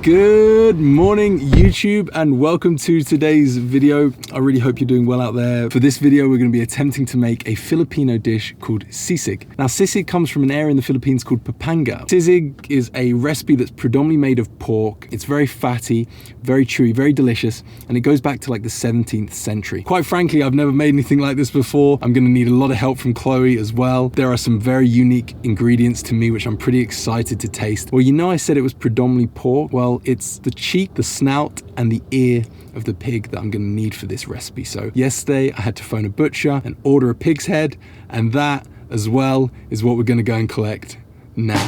Good morning YouTube and welcome to today's video. I really hope you're doing well out there. For this video we're going to be attempting to make a Filipino dish called sisig. Now sisig comes from an area in the Philippines called Pampanga. Sisig is a recipe that's predominantly made of pork. It's very fatty, very chewy, very delicious, and it goes back to like the 17th century. Quite frankly, I've never made anything like this before. I'm going to need a lot of help from Chloe as well. There are some very unique ingredients to me which I'm pretty excited to taste. Well, you know I said it was predominantly pork. Well, it's the cheek, the snout, and the ear of the pig that I'm gonna need for this recipe. So yesterday I had to phone a butcher and order a pig's head, and that as well is what we're gonna go and collect now.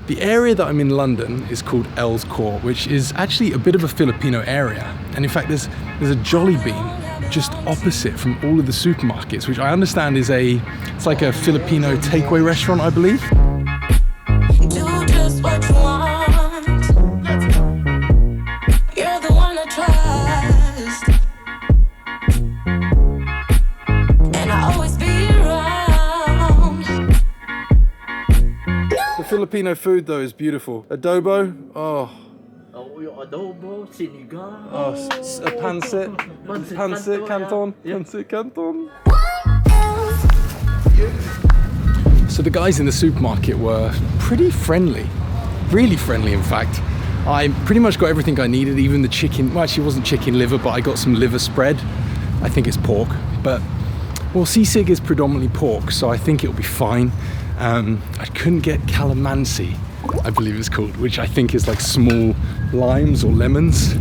The area that I'm in London is called Earls Court, which is actually a bit of a Filipino area. And in fact, there's a Jollibee just opposite from all of the supermarkets, which I understand is it's like a Filipino takeaway restaurant, I believe. Do just what you want. You're the one I trust, and I always be around. The Filipino food though is beautiful. Adobo, oh. Adobo, sinigang. Oh, a pancit, canton, pancit canton. So the guys in the supermarket were pretty friendly, really friendly in fact. I pretty much got everything I needed, even the chicken, well actually it wasn't chicken liver, but I got some liver spread. I think it's pork, but well, sisig is predominantly pork, so I think it'll be fine. I couldn't get calamansi, I believe it's called, which I think is like small limes or lemons.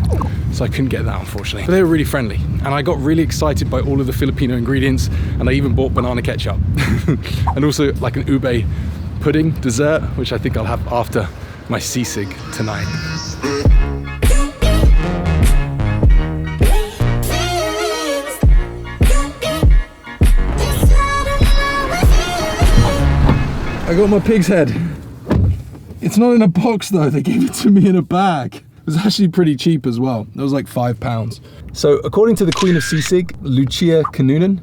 So I couldn't get that, unfortunately. But they were really friendly. And I got really excited by all of the Filipino ingredients, and I even bought banana ketchup. And also like an ube pudding dessert, which I think I'll have after my sisig tonight. I got my pig's head. It's not in a box though, they gave it to me in a bag. It was actually pretty cheap as well. It was like £5. So according to the queen of sisig, Lucia Canunan,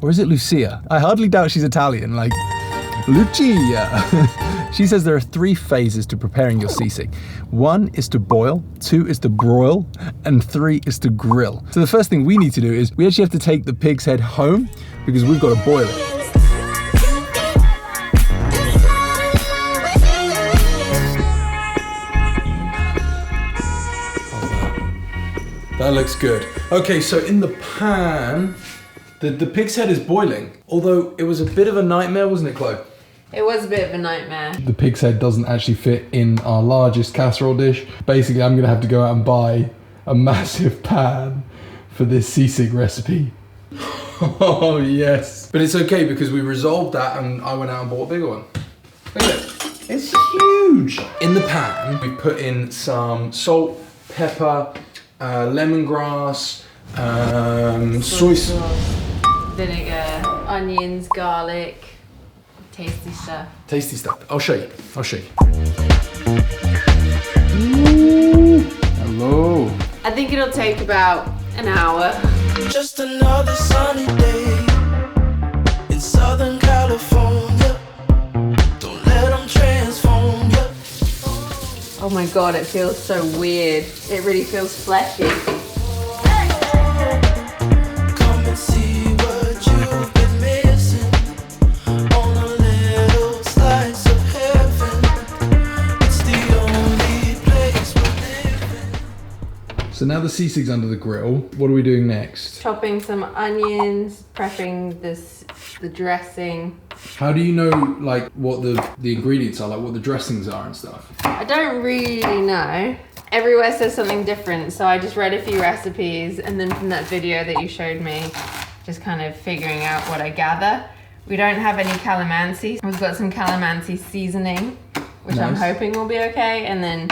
or is it Lucia? I hardly doubt she's Italian, like Lucia. She says there are 3 phases to preparing your sisig. 1 is to boil, 2 is to broil, and 3 is to grill. So the first thing we need to do is we actually have to take the pig's head home because we've got to boil it. That looks good. Okay, so in the pan, the pig's head is boiling. Although it was a bit of a nightmare, wasn't it, Chloe? It was a bit of a nightmare. The pig's head doesn't actually fit in our largest casserole dish. Basically, I'm gonna have to go out and buy a massive pan for this sisig recipe. Oh, yes. But it's okay because we resolved that and I went out and bought a bigger one. Look at it. It's huge. In the pan, we put in some salt, pepper, lemongrass, soy sauce, vinegar, onions, garlic, tasty stuff. Tasty stuff. I'll show you. Ooh, hello. I think it'll take about an hour. Just another sunny day in Southern California. Don't let them transform you. Oh my god, it feels so weird. It really feels fleshy. Come and see what you've been missing on a little slice of heaven. It's the only place we're living. So now the sisig's under the grill. What are we doing next? Chopping some onions, prepping the dressing. How do you know like what the ingredients are, like what the dressings are and stuff? I don't really know. Everywhere says something different, so I just read a few recipes, and then from that video that you showed me, just kind of figuring out what I gather. We don't have any calamansi. We've got some calamansi seasoning, which Nice. I'm hoping will be okay, and then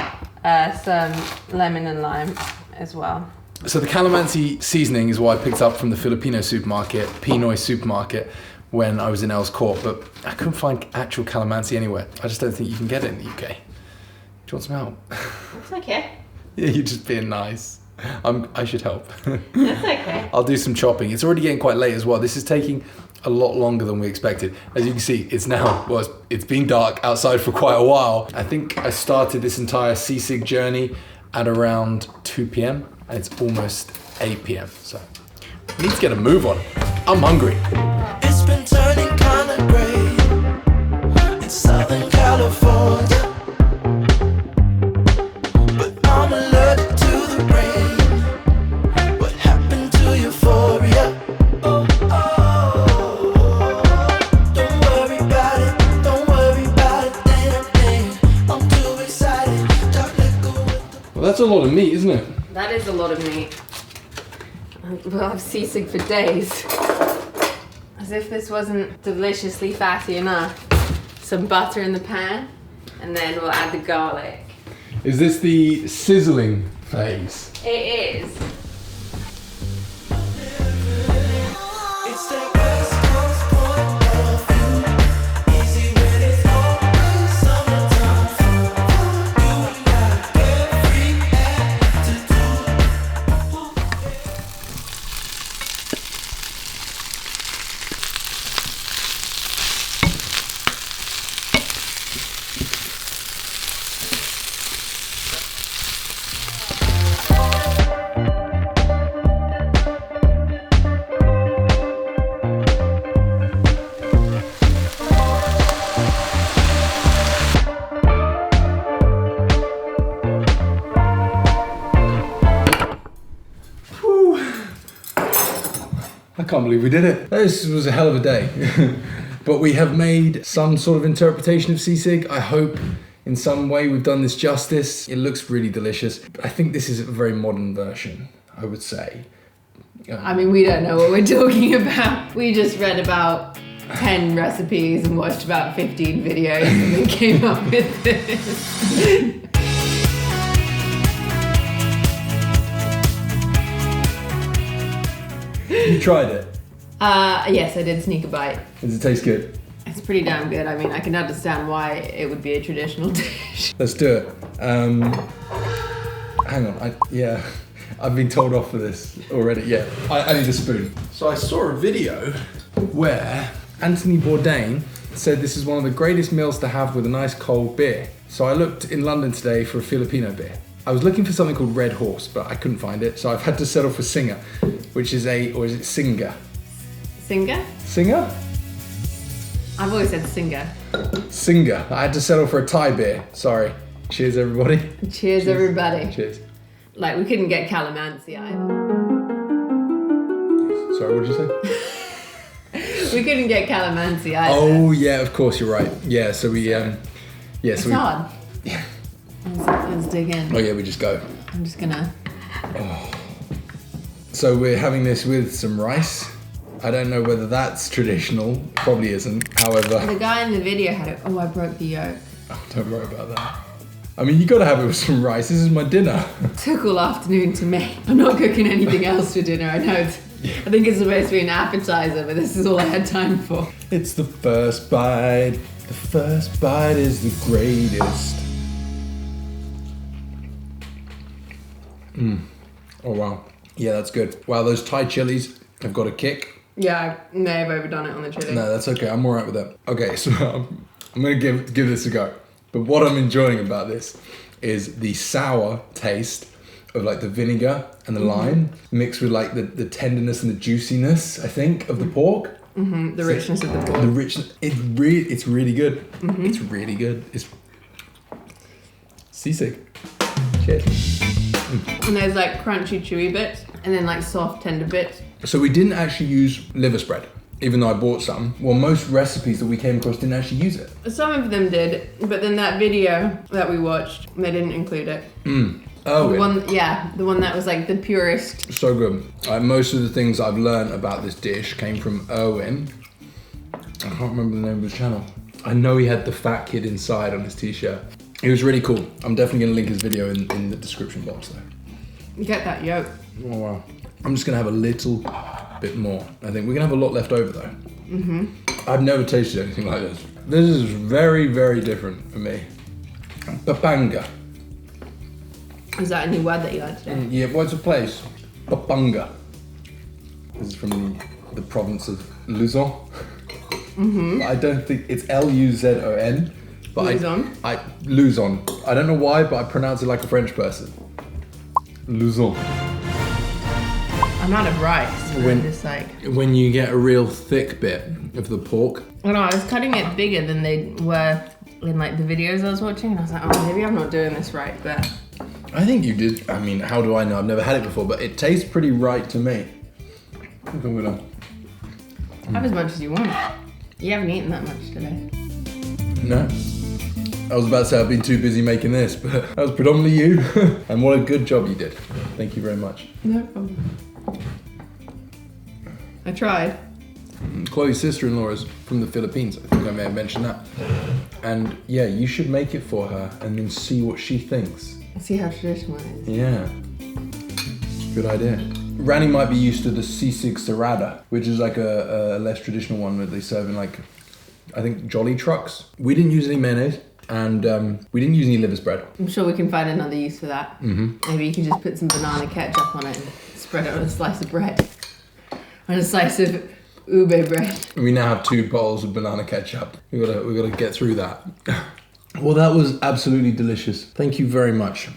some lemon and lime as well. So the calamansi seasoning is what I picked up from the Filipino supermarket, Pinoy supermarket, when I was in Earls Court, but I couldn't find actual calamansi anywhere. I just don't think you can get it in the UK. Do you want some help? It's okay. Yeah, you're just being nice. I should help. That's okay. I'll do some chopping. It's already getting quite late as well. This is taking a lot longer than we expected. As you can see, it's now, well, it's been dark outside for quite a while. I think I started this entire Sisig journey at around 2 p.m. and it's almost 8 p.m. So I need to get a move on. I'm hungry. It's been turning kinda gray in Southern California, but I'm allergic to the rain. What happened to euphoria? Oh, don't worry about it, don't worry about it, damn. I'm too excited. Dark liquor with the Well, that's a lot of meat, isn't it? That is a lot of meat. We'll have sisig for days. As if this wasn't deliciously fatty enough. Some butter in the pan, and then we'll add the garlic. Is this the sizzling phase? It is. It's that West Coast point of view. Easy when it's always summertime. You and I, every act to do. I can't believe we did it. This was a hell of a day. But we have made some sort of interpretation of sisig. I hope in some way we've done this justice. It looks really delicious. I think this is a very modern version, I would say. I mean, we don't know what we're talking about. We just read about 10 recipes and watched about 15 videos and then came up with this. You tried it. Yes, I did sneak a bite. Does it taste good? It's pretty damn good. I mean, I can understand why it would be a traditional dish. Let's do it. Hang on. I've been told off for this already. Yeah, I need a spoon. So I saw a video where Anthony Bourdain said this is one of the greatest meals to have with a nice cold beer. So I looked in London today for a Filipino beer. I was looking for something called Red Horse, but I couldn't find it. So I've had to settle for Singer, which is or is it Singer? Singer? Singer? I've always said singer. Singer. I had to settle for a Thai beer. Sorry. Cheers, everybody. Cheers, everybody. Cheers. Like, we couldn't get calamansi either. Sorry, what did you say? We couldn't get calamansi either. Oh, yeah, of course, you're right. Yeah, so we, It's hard. Yeah. Let's dig in. Oh, yeah, we just go. I'm just gonna... So we're having this with some rice. I don't know whether that's traditional. Probably isn't. However, The guy in the video had it. Oh, I broke the yolk. oh, don't worry about that. I mean, you gotta have it with some rice. This is my dinner. Took all afternoon to make. I'm not cooking anything else for dinner. I know. I think it's supposed to be an appetizer, but this is all I had time for. It's the first bite. The first bite is the greatest. Oh, wow. Yeah, that's good. Wow, those Thai chilies have got a kick. Yeah, I may have overdone it on the chili. No, that's okay. I'm all right with that. Okay, so I'm going to give this a go. But what I'm enjoying about this is the sour taste of like the vinegar and the lime mixed with like the tenderness and the juiciness, I think, of the pork. Mm-hmm, the richness of the pork. The richness. It's really good. Mm-hmm. It's really good. It's sisig. Cheers. And there's like crunchy, chewy bits, and then like soft, tender bits. So we didn't actually use liver spread, even though I bought some. Well, most recipes that we came across didn't actually use it. Some of them did, but then that video that we watched, they didn't include it. Oh, The one that was like the purest. so good. Most of the things I've learned about this dish came from Owen. I can't remember the name of his channel. I know he had the fat kid inside on his t-shirt. He was really cool. I'm definitely gonna link his video in the description box though. You get that yolk. Oh wow. I'm just gonna have a little bit more. I think we're gonna have a lot left over though. Mm-hmm. I've never tasted anything like this. This is very, very different for me. Papanga. Is that a new word that you learned today? Yeah, what's a place? Papanga. This is from the province of Luzon. I don't think it's Luzon. But Luzon? Luzon. I don't know why, but I pronounce it like a French person. Luzon. I'm out of rice. When- I'm just like, When you get a real thick bit of the pork. I don't know, I was cutting it bigger than they were in like the videos I was watching, and I was like, oh, maybe I'm not doing this right, but I think you did. I mean, how do I know? I've never had it before, but it tastes pretty right to me. I think I'm gonna. have as much as you want. You haven't eaten that much today. No. I was about to say I've been too busy making this, but that was predominantly you. And what a good job you did. Thank you very much. No problem. I tried. Chloe's sister-in-law is from the Philippines. I think I may have mentioned that. And yeah, you should make it for her and then see what she thinks. See how traditional it is. Yeah. Good idea. Rani might be used to the sisig serrada, which is like a less traditional one that they serve in like, I think, jolly trucks. We didn't use any mayonnaise and we didn't use any liver's bread. I'm sure we can find another use for that. Maybe you can just put some banana ketchup on it and spread it on a slice of bread. On a slice of ube bread. We now have 2 bottles of banana ketchup. We gotta get through that. Well, that was absolutely delicious. Thank you very much.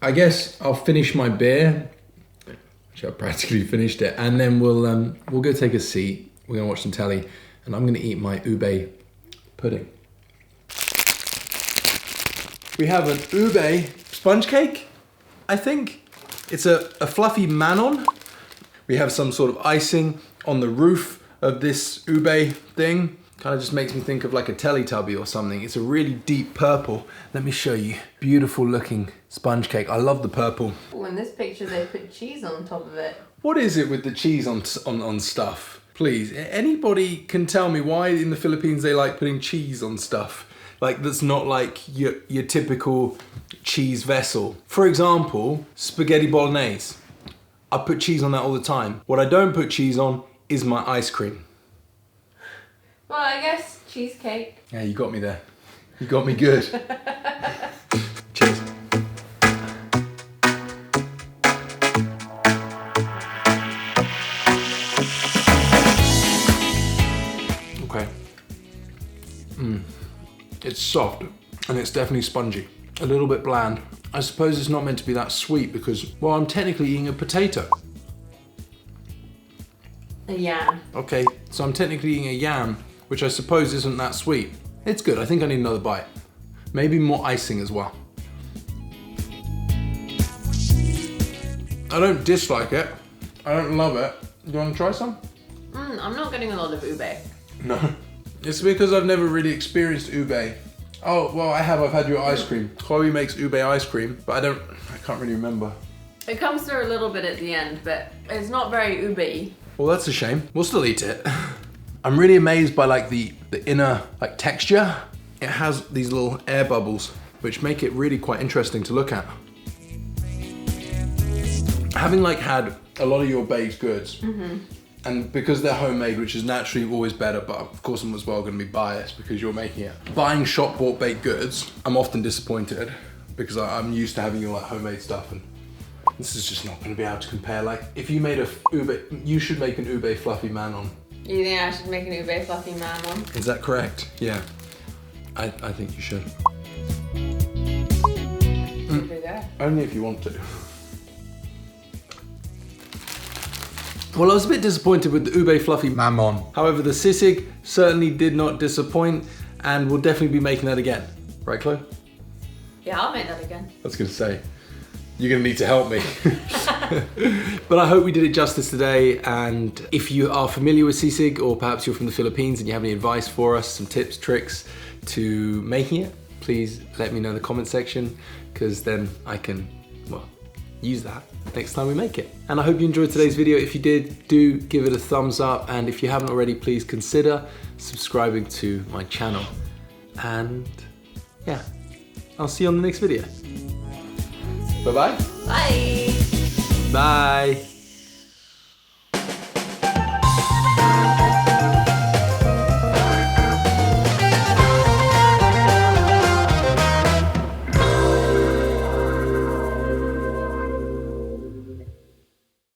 I guess I'll finish my beer. Actually, I practically finished it, and then we'll go take a seat. We're gonna watch some telly, and I'm gonna eat my ube pudding. We have an ube sponge cake, I think. It's a fluffy manon. We have some sort of icing on the roof of this ube thing. Kind of just makes me think of like a Teletubby or something. It's a really deep purple. Let me show you. Beautiful looking sponge cake. I love the purple. Oh, in this picture they put cheese on top of it. What is it with the cheese on stuff? Please, anybody can tell me why in the Philippines they like putting cheese on stuff? Like that's not like your typical cheese vessel. For example, spaghetti bolognese. I put cheese on that all the time. What I don't put cheese on is my ice cream. Well, I guess cheesecake. Yeah, you got me there. You got me good. Cheers. Okay. It's soft and it's definitely spongy. A little bit bland. I suppose it's not meant to be that sweet because, well, I'm technically eating a potato. A yam. Okay, so I'm technically eating a yam, which I suppose isn't that sweet. It's good, I think I need another bite. Maybe more icing as well. I don't dislike it. I don't love it. Do you want to try some? I'm not getting a lot of ube. No. It's because I've never really experienced ube. Oh, well, I have. I've had your ice cream. Chloe makes ube ice cream, but I can't really remember. It comes through a little bit at the end, but it's not very ube-y. Well, that's a shame. We'll still eat it. I'm really amazed by like the inner like texture. It has these little air bubbles, which make it really quite interesting to look at. Having like had a lot of your baked goods, and because they're homemade, which is naturally always better, but of course I'm as well going to be biased because you're making it. Buying shop bought baked goods, I'm often disappointed because I'm used to having your like homemade stuff, and this is just not going to be able to compare. Like if you made a ube, you should make an ube fluffy manon. You think I should make an ube fluffy manon? Is that correct? Yeah. I think you should. Give it a go. Only if you want to. Well, I was a bit disappointed with the ube fluffy manon. However, the sisig certainly did not disappoint, and we'll definitely be making that again. Right, Chloe? Yeah, I'll make that again. I was going to say, you're going to need to help me. But I hope we did it justice today, and if you are familiar with sisig, or perhaps you're from the Philippines and you have any advice for us, some tips, tricks to making it, please let me know in the comment section, because then I can, well, use that next time we make it. And I hope you enjoyed today's video. If you did, do give it a thumbs up, and if you haven't already, please consider subscribing to my channel. And yeah, I'll see you on the next video. Bye-bye. Bye! Bye.